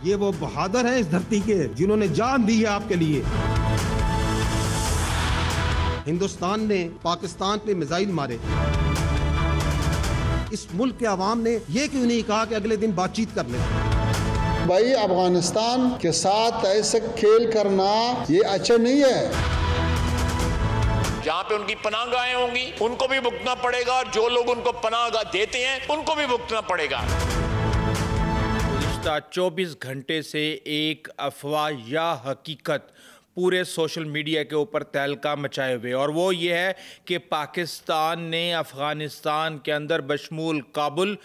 یہ وہ بہادر ہیں اس دھرتی کے جنہوں نے جان دی ہے آپ کے لیے۔ ہندوستان نے پاکستان پہ میزائل مارے، اس ملک کے عوام نے یہ کیوں نہیں کہا کہ اگلے دن بات چیت کر لیں؟ بھائی افغانستان کے ساتھ ایسے کھیل کرنا یہ اچھا نہیں ہے۔ جہاں پہ ان کی پناہ گاہیں ہوں گی ان کو بھی بھگتنا پڑے گا، اور جو لوگ ان کو پناہ گاہ دیتے ہیں ان کو بھی بھگتنا پڑے گا۔ گزشتہ 24 گھنٹے سے ایک افواہ یا حقیقت پورے سوشل میڈیا کے اوپر تہلکہ مچائے ہوئے، اور وہ یہ ہے کہ پاکستان نے افغانستان کے اندر بشمول کابل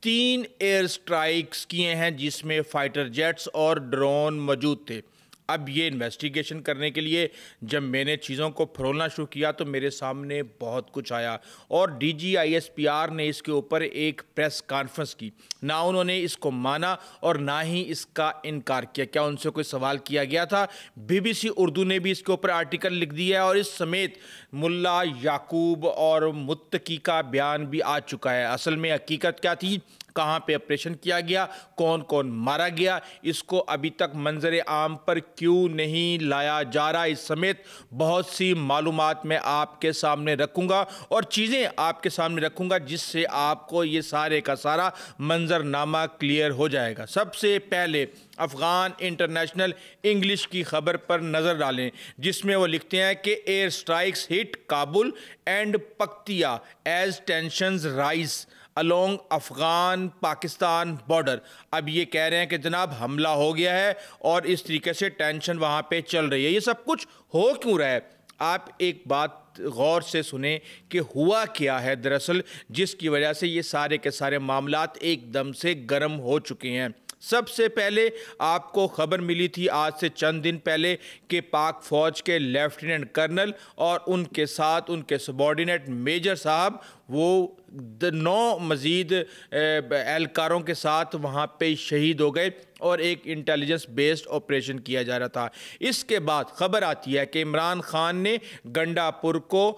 3 ایئر سٹرائکس کیے ہیں جس میں فائٹر جیٹس اور ڈرون موجود تھے۔ اب یہ انویسٹیگیشن کرنے کے لیے جب میں نے چیزوں کو پھرولنا شروع کیا تو میرے سامنے بہت کچھ آیا، اور D G I S P R نے اس کے اوپر ایک پریس کانفرنس کی۔ نہ انہوں نے اس کو مانا اور نہ ہی اس کا انکار کیا۔ کیا ان سے کوئی سوال کیا گیا تھا؟ بی بی سی اردو نے بھی اس کے اوپر آرٹیکل لکھ دیا ہے، اور اس سمیت ملا یعقوب اور متقی کا بیان بھی آ چکا ہے۔ اصل میں حقیقت کیا تھی، کہاں پہ آپریشن کیا گیا، کون کون مارا گیا، اس کو ابھی تک منظر عام پر کیوں نہیں لایا جا رہا، اس سمیت بہت سی معلومات میں آپ کے سامنے رکھوں گا اور چیزیں آپ کے سامنے رکھوں گا جس سے آپ کو یہ سارے کا سارا منظرنامہ کلیئر ہو جائے گا۔ سب سے پہلے افغان انٹرنیشنل انگلش کی خبر پر نظر ڈالیں، جس میں وہ لکھتے ہیں کہ air strikes hit Kabul and Paktia as tensions rise along Afghan Pakistan border. اب یہ کہہ رہے ہیں کہ جناب حملہ ہو گیا ہے اور اس طریقے سے ٹینشن وہاں پہ چل رہی ہے۔ یہ سب کچھ ہو کیوں رہا ہے؟ آپ ایک بات غور سے سنیں کہ ہوا کیا ہے دراصل جس کی وجہ سے یہ سارے کے سارے معاملات ایک دم سے گرم ہو چکے ہیں۔ سب سے پہلے آپ کو خبر ملی تھی آج سے چند دن پہلے کہ پاک فوج کے لیفٹیننٹ کرنل اور ان کے ساتھ ان کے سبارڈینیٹ میجر صاحب وہ 9 مزید اہلکاروں کے ساتھ وہاں پہ شہید ہو گئے اور ایک انٹیلیجنس بیسڈ آپریشن کیا جا رہا تھا۔ اس کے بعد خبر آتی ہے کہ عمران خان نے گنڈا پور کو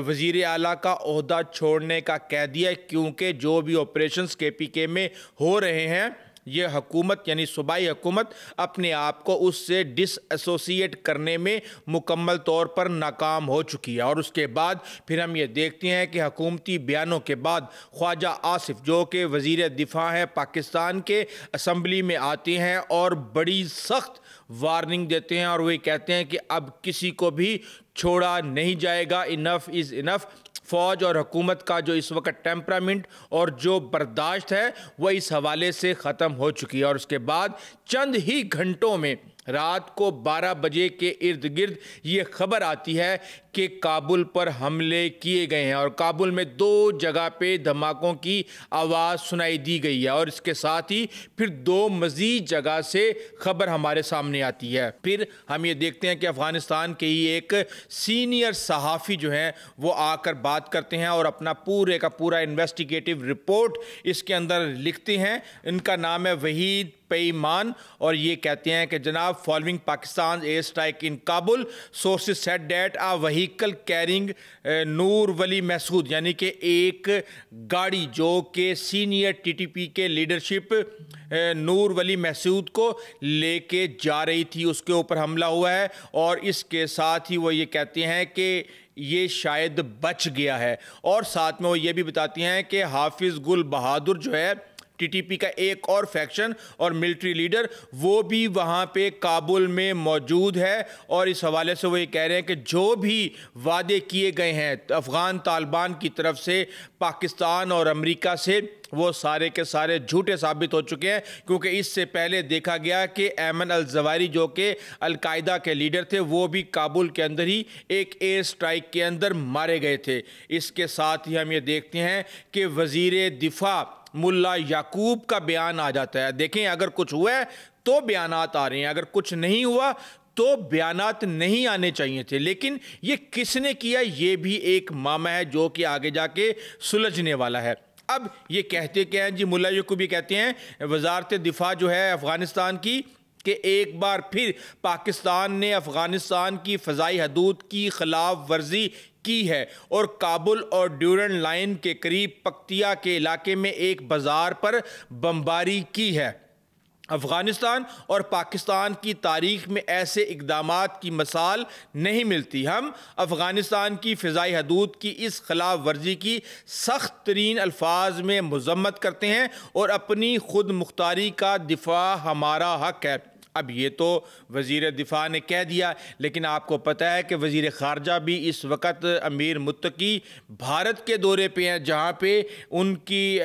وزیر اعلیٰ کا عہدہ چھوڑنے کا کہہ دیا، کیونکہ جو بھی آپریشنز کے پی کے میں ہو رہے ہیں یہ حکومت یعنی صوبائی حکومت اپنے آپ کو اس سے ڈس ایسوسیٹ کرنے میں مکمل طور پر ناکام ہو چکی ہے۔ اور اس کے بعد پھر ہم یہ دیکھتے ہیں کہ حکومتی بیانوں کے بعد خواجہ آصف جو کہ وزیر دفاع ہے پاکستان کے، اسمبلی میں آتے ہیں اور بڑی سخت وارننگ دیتے ہیں، اور وہ کہتے ہیں کہ اب کسی کو بھی چھوڑا نہیں جائے گا، انف از انف۔ فوج اور حکومت کا جو اس وقت ٹیمپرامنٹ اور جو برداشت ہے وہ اس حوالے سے ختم ہو چکی ہے۔ اور اس کے بعد چند ہی گھنٹوں میں رات کو 12 بجے کے ارد گرد یہ خبر آتی ہے کہ کابل پر حملے کیے گئے ہیں، اور کابل میں 2 جگہ پہ دھماکوں کی آواز سنائی دی گئی ہے، اور اس کے ساتھ ہی پھر 2 مزید جگہ سے خبر ہمارے سامنے آتی ہے۔ پھر ہم یہ دیکھتے ہیں کہ افغانستان کے ہی ایک سینئر صحافی جو ہیں وہ آ کر بات کرتے ہیں اور اپنا پورے کا پورا انویسٹیگیٹو رپورٹ اس کے اندر لکھتے ہیں۔ ان کا نام ہے وحید پیمان، اور یہ کہتے ہیں کہ جناب following Pakistan air strike in Kabul sources said that a vehicle carrying Noor Wali Mehsud, یعنی کہ ایک گاڑی جو کہ سینئر ٹی ٹی پی کے لیڈرشپ نور ولی محسود کو لے کے جا رہی تھی، اس کے اوپر حملہ ہوا ہے، اور اس کے ساتھ ہی وہ یہ کہتے ہیں کہ یہ شاید بچ گیا ہے۔ اور ساتھ میں وہ یہ بھی بتاتی ہیں کہ حافظ گل بہادر جو ہے ٹی ٹی پی کا ایک اور فیکشن اور ملٹری لیڈر، وہ بھی وہاں پہ کابل میں موجود ہے، اور اس حوالے سے وہ یہ کہہ رہے ہیں کہ جو بھی وعدے کیے گئے ہیں افغان طالبان کی طرف سے پاکستان اور امریکہ سے، وہ سارے کے سارے جھوٹے ثابت ہو چکے ہیں، کیونکہ اس سے پہلے دیکھا گیا کہ ایمن الزوائری جو کہ القاعدہ کے لیڈر تھے وہ بھی کابل کے اندر ہی ایک ایئر سٹرائک کے اندر مارے گئے تھے۔ اس کے ساتھ ہی ہم یہ دیکھتے ہیں کہ وزیر دفاع ملا یعقوب کا بیان آ جاتا ہے۔ دیکھیں اگر کچھ ہوا ہے تو بیانات آ رہے ہیں، اگر کچھ نہیں ہوا تو بیانات نہیں آنے چاہیے تھے، لیکن یہ کس نے کیا یہ بھی ایک معمہ ہے جو کہ آگے جا کے سلجھنے والا ہے۔ اب یہ کہتے کیا ہیں جی، ملا یعقوب یہ کہتے ہیں وزارت دفاع جو ہے افغانستان کی کہ ایک بار پھر پاکستان نے افغانستان کی فضائی حدود کی خلاف ورزی کی ہے اور کابل اور ڈیورن لائن کے قریب پکتیا کے علاقے میں ایک بازار پر بمباری کی ہے۔ افغانستان اور پاکستان کی تاریخ میں ایسے اقدامات کی مثال نہیں ملتی۔ ہم افغانستان کی فضائی حدود کی اس خلاف ورزی کی سخت ترین الفاظ میں مذمت کرتے ہیں اور اپنی خود مختاری کا دفاع ہمارا حق ہے۔ اب یہ تو وزیر دفاع نے کہہ دیا، لیکن آپ کو پتہ ہے کہ وزیر خارجہ بھی اس وقت امیر متقی بھارت کے دورے پہ ہیں، جہاں پہ ان کی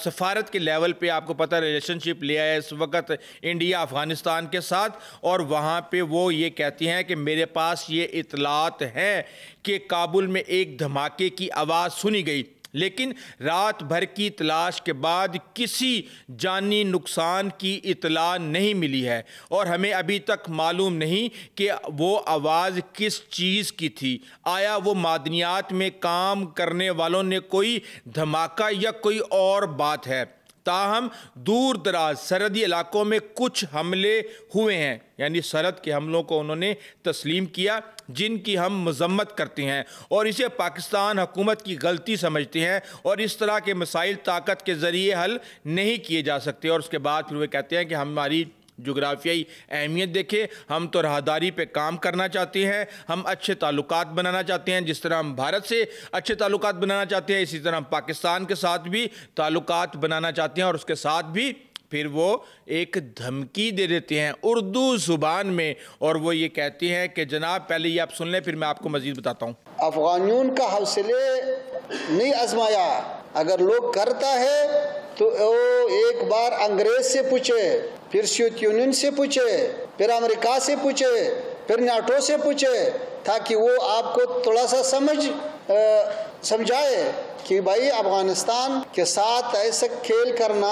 سفارت کے لیول پہ آپ کو پتہ ریلیشن شپ لیا ہے اس وقت انڈیا افغانستان کے ساتھ، اور وہاں پہ وہ یہ کہتی ہیں کہ میرے پاس یہ اطلاعات ہیں کہ کابل میں ایک دھماکے کی آواز سنی گئی، لیکن رات بھر کی تلاش کے بعد کسی جانی نقصان کی اطلاع نہیں ملی ہے، اور ہمیں ابھی تک معلوم نہیں کہ وہ آواز کس چیز کی تھی۔ آیا وہ معدنیات میں کام کرنے والوں نے کوئی دھماکہ یا کوئی اور بات ہے؟ تاہم دور دراز سرحدی علاقوں میں کچھ حملے ہوئے ہیں، یعنی سرحد کے حملوں کو انہوں نے تسلیم کیا، جن کی ہم مذمت کرتے ہیں اور اسے پاکستان حکومت کی غلطی سمجھتے ہیں، اور اس طرح کے مسائل طاقت کے ذریعے حل نہیں کیے جا سکتے۔ اور اس کے بعد پھر وہ کہتے ہیں کہ ہماری جغرافیائی اہمیت دیکھیں، ہم تو راہداری پہ کام کرنا چاہتے ہیں، ہم اچھے تعلقات بنانا چاہتے ہیں، جس طرح ہم بھارت سے اچھے تعلقات بنانا چاہتے ہیں اسی طرح ہم پاکستان کے ساتھ بھی تعلقات بنانا چاہتے ہیں۔ اور اس کے ساتھ بھی پھر وہ ایک دھمکی دے دیتے ہیں اردو زبان میں، اور وہ یہ کہتے ہیں کہ جناب پہلے یہ آپ سن لیں پھر میں آپ کو مزید بتاتا ہوں۔ افغانیوں کا حوصلے نہیں آزمایا، اگر لوگ کرتا ہے تو ایک بار انگریز سے پوچھے، پھر سوویت یونین سے پوچھے، پھر امریکہ سے پوچھے، پھر نیٹو سے پوچھے، تاکہ وہ آپ کو تھوڑا سا سمجھائے کہ بھائی افغانستان کے ساتھ ایسا کھیل کرنا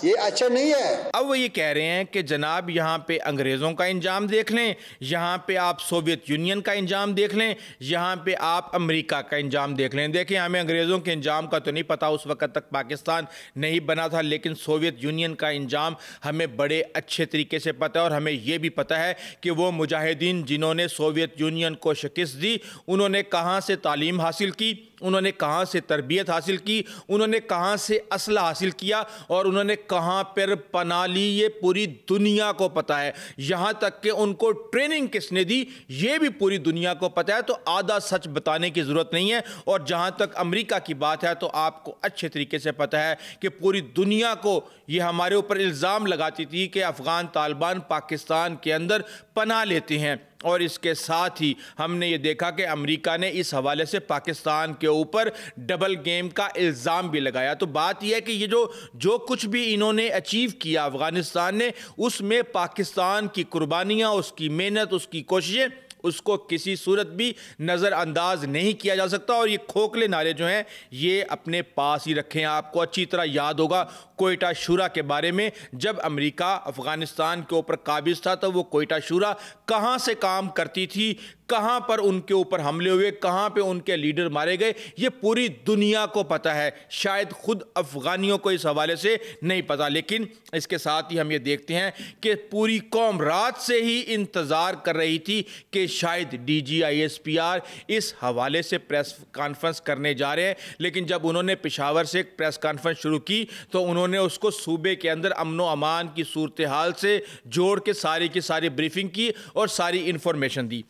یہ اچھا نہیں ہے۔ اب وہ یہ کہہ رہے ہیں کہ جناب یہاں پہ انگریزوں کا انجام دیکھ لیں، یہاں پہ آپ سوویت یونین کا انجام دیکھ لیں، یہاں پہ آپ امریکہ کا انجام دیکھ لیں۔ دیکھیں ہمیں انگریزوں کے انجام کا تو نہیں پتا، اس وقت تک پاکستان نہیں بنا تھا، لیکن سوویت یونین کا انجام ہمیں بڑے اچھے طریقے سے پتہ ہے، اور ہمیں یہ بھی پتہ ہے کہ وہ مجاہدین جنہوں نے سوویت یونین کو شکست دی انہوں نے کہاں سے تعلیم حاصل کی، انہوں نے کہاں سے تربیت حاصل کی، انہوں نے کہاں سے اسلحہ حاصل کیا، اور انہوں نے کہاں پر پناہ لی، یہ پوری دنیا کو پتہ ہے۔ یہاں تک کہ ان کو ٹریننگ کس نے دی یہ بھی پوری دنیا کو پتہ ہے، تو آدھا سچ بتانے کی ضرورت نہیں ہے۔ اور جہاں تک امریکہ کی بات ہے تو آپ کو اچھے طریقے سے پتہ ہے کہ پوری دنیا کو یہ ہمارے اوپر الزام لگاتی تھی کہ افغان طالبان پاکستان کے اندر پناہ لیتے ہیں، اور اس کے ساتھ ہی ہم نے یہ دیکھا کہ امریکہ نے اس حوالے سے پاکستان کے اوپر ڈبل گیم کا الزام بھی لگایا۔ تو بات یہ ہے کہ یہ جو کچھ بھی انہوں نے اچیو کیا افغانستان نے، اس میں پاکستان کی قربانیاں، اس کی محنت، اس کی کوششیں، اس کو کسی صورت بھی نظر انداز نہیں کیا جا سکتا۔ اور یہ کھوکھلے نعرے جو ہیں یہ اپنے پاس ہی رکھیں۔ آپ کو اچھی طرح یاد ہوگا کوئٹہ شورا کے بارے میں، جب امریکہ افغانستان کے اوپر قابض تھا تو وہ کوئٹہ شورا کہاں سے کام کرتی تھی، کہاں پر ان کے اوپر حملے ہوئے، کہاں پہ ان کے لیڈر مارے گئے، یہ پوری دنیا کو پتہ ہے، شاید خود افغانیوں کو اس حوالے سے نہیں پتہ۔ لیکن اس کے ساتھ ہی ہم یہ دیکھتے ہیں کہ پوری قوم رات سے ہی انتظار کر رہی تھی کہ شاید D G I S P R اس حوالے سے پریس کانفرنس کرنے جا رہے ہیں، لیکن جب انہوں نے پشاور سے ایک پریس کانفرنس شروع کی تو انہوں نے اس کو صوبے کے اندر امن و امان کی صورتحال سے جوڑ کے ساری کی ساری بریفنگ کی اور ساری انفارمیشن دی۔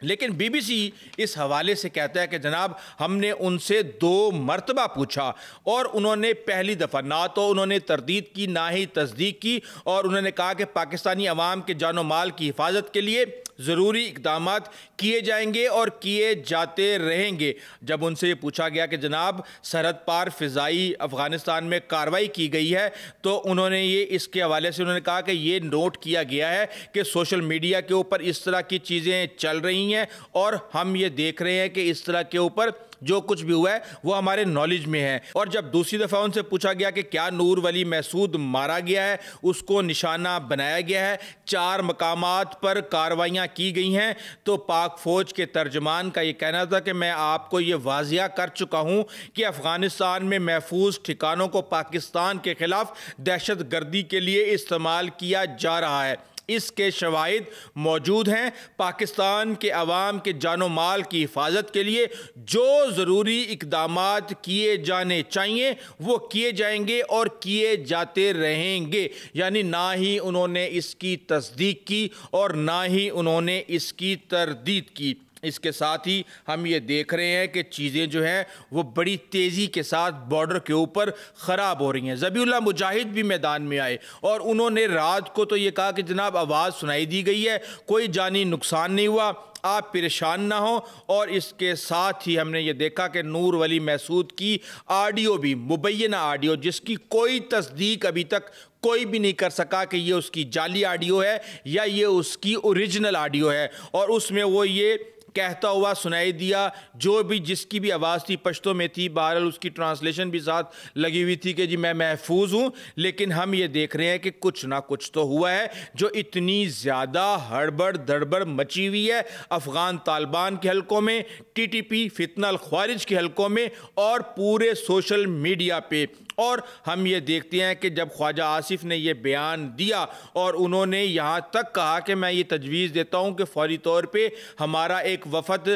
لیکن بی بی سی اس حوالے سے کہتا ہے کہ جناب ہم نے ان سے 2 مرتبہ پوچھا، اور انہوں نے پہلی دفعہ نہ تو انہوں نے تردید کی نہ ہی تصدیق کی، اور انہوں نے کہا کہ پاکستانی عوام کے جان و مال کی حفاظت کے لیے ضروری اقدامات کیے جائیں گے اور کیے جاتے رہیں گے۔ جب ان سے یہ پوچھا گیا کہ جناب سرحد پار فضائی افغانستان میں کارروائی کی گئی ہے، تو انہوں نے یہ اس کے حوالے سے انہوں نے کہا کہ یہ نوٹ کیا گیا ہے کہ سوشل میڈیا کے اوپر اس طرح کی چیزیں چل رہی ہیں، اور ہم یہ دیکھ رہے ہیں کہ اس طرح کے اوپر جو کچھ بھی ہوا ہے وہ ہمارے نالج میں ہے۔ اور جب دوسری دفعہ ان سے پوچھا گیا کہ کیا نور ولی محسود مارا گیا ہے، اس کو نشانہ بنایا گیا ہے، 4 مقامات پر کارروائیاں کی گئی ہیں، تو پاک فوج کے ترجمان کا یہ کہنا تھا کہ میں آپ کو یہ واضح کر چکا ہوں کہ افغانستان میں محفوظ ٹھکانوں کو پاکستان کے خلاف دہشت گردی کے لیے استعمال کیا جا رہا ہے۔ اس کے شواہد موجود ہیں۔ پاکستان کے عوام کے جان و مال کی حفاظت کے لیے جو ضروری اقدامات کیے جانے چاہیے وہ کیے جائیں گے اور کیے جاتے رہیں گے، یعنی نہ ہی انہوں نے اس کی تصدیق کی اور نہ ہی انہوں نے اس کی تردید کی۔ اس کے ساتھ ہی ہم یہ دیکھ رہے ہیں کہ چیزیں جو ہیں وہ بڑی تیزی کے ساتھ بارڈر کے اوپر خراب ہو رہی ہیں۔ ذبیح اللہ مجاہد بھی میدان میں آئے اور انہوں نے رات کو تو یہ کہا کہ جناب آواز سنائی دی گئی ہے، کوئی جانی نقصان نہیں ہوا، آپ پریشان نہ ہوں۔ اور اس کے ساتھ ہی ہم نے یہ دیکھا کہ نور ولی محسود کی آڈیو بھی، مبینہ آڈیو جس کی کوئی تصدیق ابھی تک کوئی بھی نہیں کر سکا کہ یہ اس کی جعلی آڈیو ہے یا یہ اس کی اوریجنل آڈیو ہے، اور اس میں وہ یہ کہتا ہوا سنائی دیا، جو بھی جس کی بھی آواز تھی پشتو میں تھی، بہرحال اس کی ٹرانسلیشن بھی ساتھ لگی ہوئی تھی کہ جی میں محفوظ ہوں۔ لیکن ہم یہ دیکھ رہے ہیں کہ کچھ نہ کچھ تو ہوا ہے، جو اتنی زیادہ ہڑبڑ دڑبڑ مچی ہوئی ہے افغان طالبان کے حلقوں میں، ٹی ٹی پی فتنہ الخوارج کے حلقوں میں اور پورے سوشل میڈیا پہ۔ اور ہم یہ دیکھتے ہیں کہ جب خواجہ آصف نے یہ بیان دیا اور انہوں نے یہاں تک کہا کہ میں یہ تجویز دیتا ہوں کہ فوری طور پہ ہمارا ایک وفد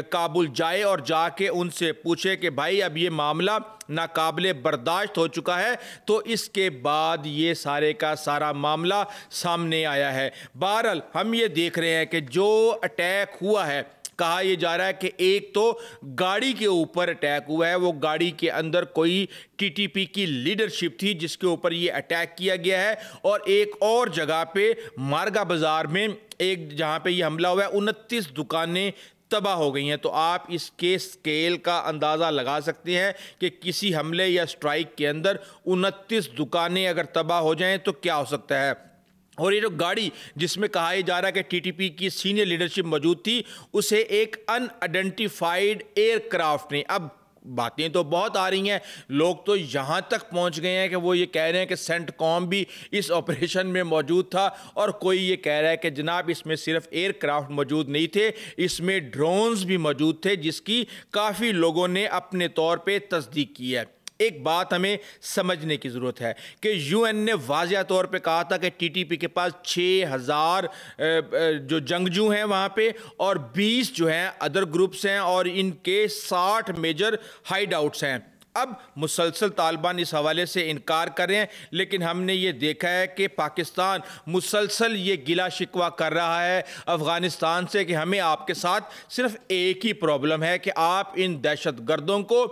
کابل جائے اور جا کے ان سے پوچھے کہ بھائی اب یہ معاملہ ناقابل برداشت ہو چکا ہے، تو اس کے بعد یہ سارے کا سارا معاملہ سامنے آیا ہے۔ بہرحال ہم یہ دیکھ رہے ہیں کہ جو اٹیک ہوا ہے، کہا یہ جا رہا ہے کہ ایک تو گاڑی کے اوپر اٹیک ہوا ہے، وہ گاڑی کے اندر کوئی ٹی ٹی پی کی لیڈرشپ تھی جس کے اوپر یہ اٹیک کیا گیا ہے، اور ایک اور جگہ پہ مارگا بازار میں ایک جہاں پہ یہ حملہ ہوا ہے 29 دکانیں تباہ ہو گئی ہیں۔ تو آپ اس کے سکیل کا اندازہ لگا سکتے ہیں کہ کسی حملے یا سٹرائک کے اندر 29 دکانیں اگر تباہ ہو جائیں تو کیا ہو سکتا ہے۔ اور یہ جو گاڑی جس میں کہا یہ جا رہا ہے کہ ٹی ٹی پی کی سینئر لیڈرشپ موجود تھی، اسے ایک ان آئیڈینٹیفائیڈ ایئر کرافٹ نے، اب باتیں تو بہت آ رہی ہیں، لوگ تو یہاں تک پہنچ گئے ہیں کہ وہ یہ کہہ رہے ہیں کہ سینٹ کام بھی اس آپریشن میں موجود تھا، اور کوئی یہ کہہ رہا ہے کہ جناب اس میں صرف ایئر کرافٹ موجود نہیں تھے، اس میں ڈرونز بھی موجود تھے، جس کی کافی لوگوں نے اپنے طور پہ تصدیق کی ہے۔ ایک بات ہمیں سمجھنے کی ضرورت ہے کہ یو این نے واضح طور پہ کہا تھا کہ ٹی ٹی پی کے پاس 6000 جو جنگجو ہیں وہاں پہ، اور 20 جو ہیں ادر گروپس ہیں، اور ان کے 60 میجر ہائیڈ آؤٹس ہیں۔ اب مسلسل طالبان اس حوالے سے انکار کر رہے ہیں، لیکن ہم نے یہ دیکھا ہے کہ پاکستان مسلسل یہ گلہ شکوہ کر رہا ہے افغانستان سے کہ ہمیں آپ کے ساتھ صرف ایک ہی پرابلم ہے کہ آپ ان دہشت گردوں کو،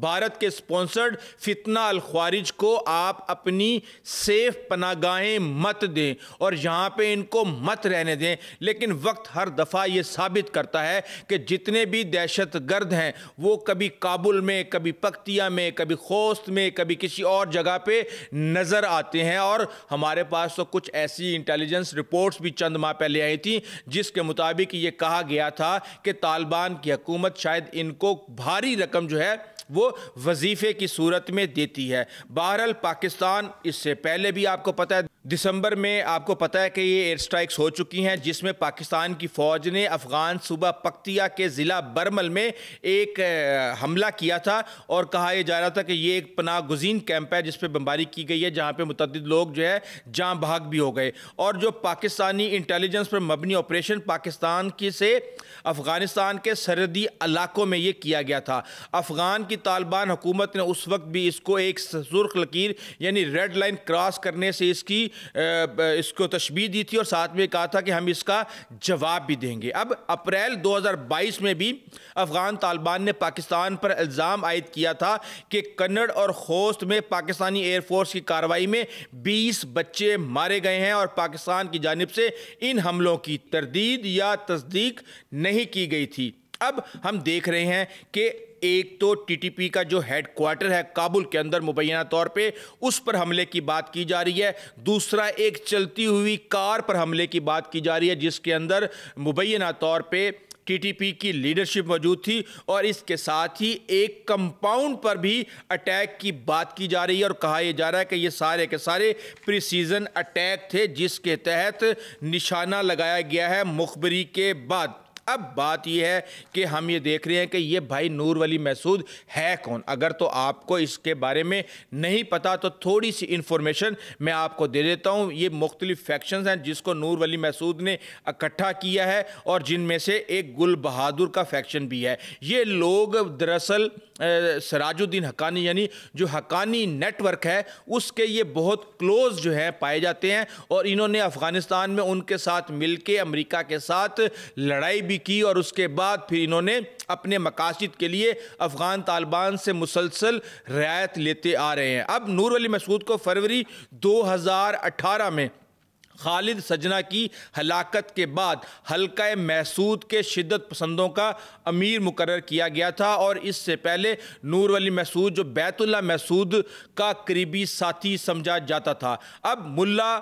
بھارت کے سپونسرڈ فتنہ الخوارج کو آپ اپنی سیف پناہ گاہیں مت دیں اور یہاں پہ ان کو مت رہنے دیں۔ لیکن وقت ہر دفعہ یہ ثابت کرتا ہے کہ جتنے بھی دہشت گرد ہیں وہ کبھی کابل میں، کبھی پکتیا میں، کبھی خوست میں، کبھی کسی اور جگہ پہ نظر آتے ہیں۔ اور ہمارے پاس تو کچھ ایسی انٹیلیجنس رپورٹس بھی چند ماہ پہلے آئی تھیں جس کے مطابق یہ کہا گیا تھا کہ طالبان کی حکومت شاید ان کو بھاری رقم جو ہے وہ وظیفے کی صورت میں دیتی ہے۔ بہرحال پاکستان اس سے پہلے بھی آپ کو پتہ ہے دسمبر میں آپ کو پتہ ہے کہ یہ ایئر سٹرائکس ہو چکی ہیں، جس میں پاکستان کی فوج نے افغان صوبہ پکتیا کے ضلع برمل میں ایک حملہ کیا تھا، اور کہا یہ جا رہا تھا کہ یہ ایک پناہ گزین کیمپ ہے جس پہ بمباری کی گئی ہے، جہاں پہ متعدد لوگ جو ہے جاں بحق بھی ہو گئے۔ اور جو پاکستانی انٹیلیجنس پر مبنی آپریشن پاکستان کی سے افغانستان کے سرحدی علاقوں میں یہ کیا گیا تھا، افغان کی طالبان حکومت نے اس وقت بھی اس کو ایک سرخ لکیر یعنی ریڈ لائن کراس کرنے سے اس کو تشبیہ دی تھی، اور ساتھ میں کہا تھا کہ ہم اس کا جواب بھی دیں گے۔ اب اپریل 2022 میں بھی افغان طالبان نے پاکستان پر الزام عائد کیا تھا کہ کنڑ اور خوست میں پاکستانی ایئر فورس کی کارروائی میں 20 بچے مارے گئے ہیں، اور پاکستان کی جانب سے ان حملوں کی تردید یا تصدیق نہیں کی گئی تھی۔ اب ہم دیکھ رہے ہیں کہ ایک تو ٹی ٹی پی کا جو ہیڈ کوارٹر ہے کابل کے اندر مبینہ طور پہ اس پر حملے کی بات کی جا رہی ہے، دوسرا ایک چلتی ہوئی کار پر حملے کی بات کی جا رہی ہے جس کے اندر مبینہ طور پہ ٹی ٹی پی کی لیڈرشپ موجود تھی، اور اس کے ساتھ ہی ایک کمپاؤنڈ پر بھی اٹیک کی بات کی جا رہی ہے، اور کہا یہ جا رہا ہے کہ یہ سارے کے سارے پری سیزن اٹیک تھے جس کے تحت نشانہ لگایا گیا ہے مخبری کے بعد۔ اب بات یہ ہے کہ ہم یہ دیکھ رہے ہیں کہ یہ بھائی نور ولی محسود ہے کون. اگر تو آپ کو اس کے بارے میں نہیں پتا تو تھوڑی سی انفارمیشن میں آپ کو دے دیتا ہوں. یہ مختلف فیکشنز ہیں جس کو نور ولی محسود نے اکٹھا کیا ہے اور جن میں سے ایک گل بہادر کا فیکشن بھی ہے. یہ لوگ دراصل سراج الدین حقانی یعنی جو حقانی نیٹ ورک ہے اس کے یہ بہت کلوز جو ہے پائے جاتے ہیں اور انہوں نے افغانستان میں ان کے ساتھ مل کے امریکہ کے ساتھ لڑائی بھی کی اور اس کے بعد پھر انہوں نے اپنے مقاصد کے لیے افغان طالبان سے مسلسل رعایت لیتے آ رہے ہیں. اب نور ولی محسود کو فروری 2018 میں خالد سجنا کی ہلاکت کے بعد حلقہ محسود کے شدت پسندوں کا امیر مقرر کیا گیا تھا اور اس سے پہلے نور ولی محسود جو بیت اللہ محسود کا قریبی ساتھی سمجھا جاتا تھا. اب ملا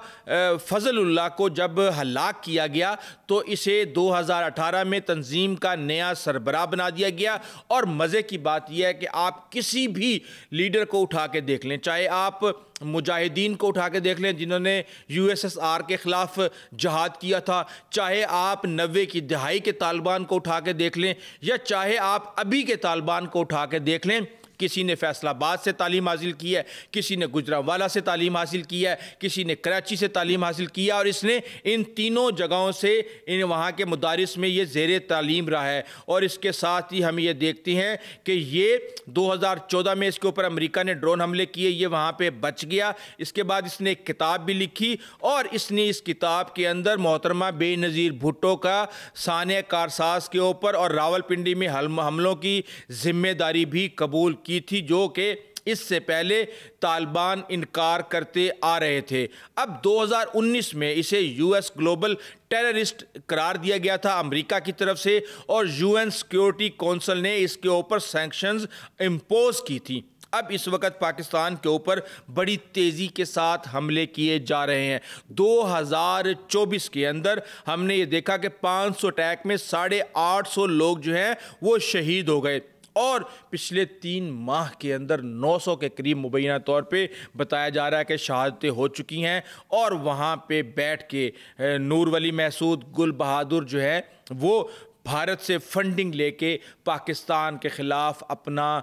فضل اللہ کو جب ہلاک کیا گیا تو اسے 2018 میں تنظیم کا نیا سربراہ بنا دیا گیا. اور مزے کی بات یہ ہے کہ آپ کسی بھی لیڈر کو اٹھا کے دیکھ لیں, چاہے آپ مجاہدین کو اٹھا کے دیکھ لیں جنہوں نے USSR کے خلاف جہاد کیا تھا, چاہے آپ 90 کی دہائی کے طالبان کو اٹھا کے دیکھ لیں یا چاہے آپ ابھی کے طالبان کو اٹھا کے دیکھ لیں, کسی نے فیصل آباد سے تعلیم حاصل کی ہے, کسی نے گجرانوالہ سے تعلیم حاصل کی ہے, کسی نے کراچی سے تعلیم حاصل کیا اور اس نے ان تینوں جگہوں سے ان وہاں کے مدارس میں یہ زیر تعلیم رہا ہے. اور اس کے ساتھ ہی ہم یہ دیکھتے ہیں کہ یہ 2014 میں اس کے اوپر امریکہ نے ڈرون حملے کیے, یہ وہاں پہ بچ گیا. اس کے بعد اس نے ایک کتاب بھی لکھی اور اس نے اس کتاب کے اندر محترمہ بے نظیر بھٹو کا سانحہ کارساز کے اوپر اور راولپنڈی میں حملوں کی ذمہ داری بھی قبول کی تھی جو کہ اس سے پہلے طالبان انکار کرتے آ رہے تھے. اب 2019 میں اسے US گلوبل ٹیررسٹ قرار دیا گیا تھا امریکہ کی طرف سے اور UN سیکیورٹی کونسل نے اس کے اوپر سینکشنز امپوز کی تھی. اب اس وقت پاکستان کے اوپر بڑی تیزی کے ساتھ حملے کیے جا رہے ہیں. 2024 کے اندر ہم نے یہ دیکھا کہ 500 اٹیک میں 850 لوگ جو ہیں وہ شہید ہو گئے اور پچھلے 3 ماہ کے اندر 900 کے قریب مبینہ طور پہ بتایا جا رہا ہے کہ شہادتیں ہو چکی ہیں. اور وہاں پہ بیٹھ کے نور ولی محسود گل بہادر جو ہے وہ بھارت سے فنڈنگ لے کے پاکستان کے خلاف اپنا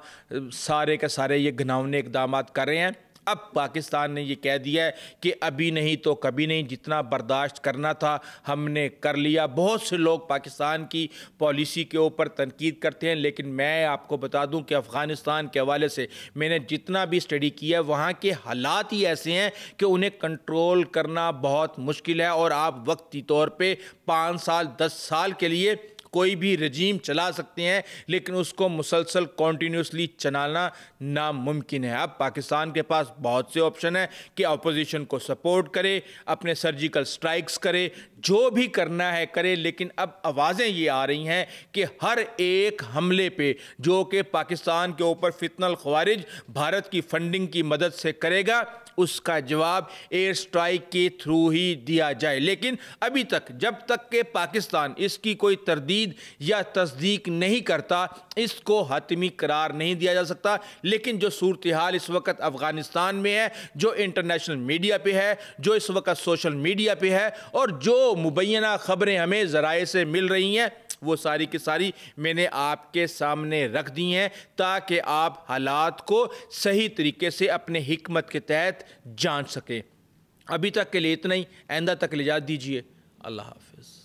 سارے کے سارے یہ گھناؤنے اقدامات کر رہے ہیں. اب پاکستان نے یہ کہہ دیا ہے کہ ابھی نہیں تو کبھی نہیں, جتنا برداشت کرنا تھا ہم نے کر لیا. بہت سے لوگ پاکستان کی پالیسی کے اوپر تنقید کرتے ہیں لیکن میں آپ کو بتا دوں کہ افغانستان کے حوالے سے میں نے جتنا بھی اسٹڈی کیا ہے وہاں کے حالات ہی ایسے ہیں کہ انہیں کنٹرول کرنا بہت مشکل ہے اور آپ وقتی طور پہ 5 سال 10 سال کے لیے کوئی بھی رجیم چلا سکتے ہیں لیکن اس کو مسلسل کنٹینیوسلی چلانا ناممکن ہے. اب پاکستان کے پاس بہت سے آپشن ہیں کہ اپوزیشن کو سپورٹ کرے, اپنے سرجیکل سٹرائکس کرے, جو بھی کرنا ہے کرے, لیکن اب آوازیں یہ آ رہی ہیں کہ ہر ایک حملے پہ جو کہ پاکستان کے اوپر فتنہ الخوارج بھارت کی فنڈنگ کی مدد سے کرے گا اس کا جواب ایئر سٹرائک کے تھرو ہی دیا جائے. لیکن ابھی تک جب تک کہ پاکستان اس کی کوئی تردید یا تصدیق نہیں کرتا اس کو حتمی قرار نہیں دیا جا سکتا. لیکن جو صورتحال اس وقت افغانستان میں ہے, جو انٹرنیشنل میڈیا پہ ہے, جو اس وقت سوشل میڈیا پہ ہے اور جو مبینہ خبریں ہمیں ذرائع سے مل رہی ہیں وہ ساری کی ساری میں نے آپ کے سامنے رکھ دی ہیں تاکہ آپ حالات کو صحیح طریقے سے اپنے حکمت کے تحت جان سکیں. ابھی تک کے لیے اتنا ہی, آئندہ تک اجازت دیجیے. اللہ حافظ.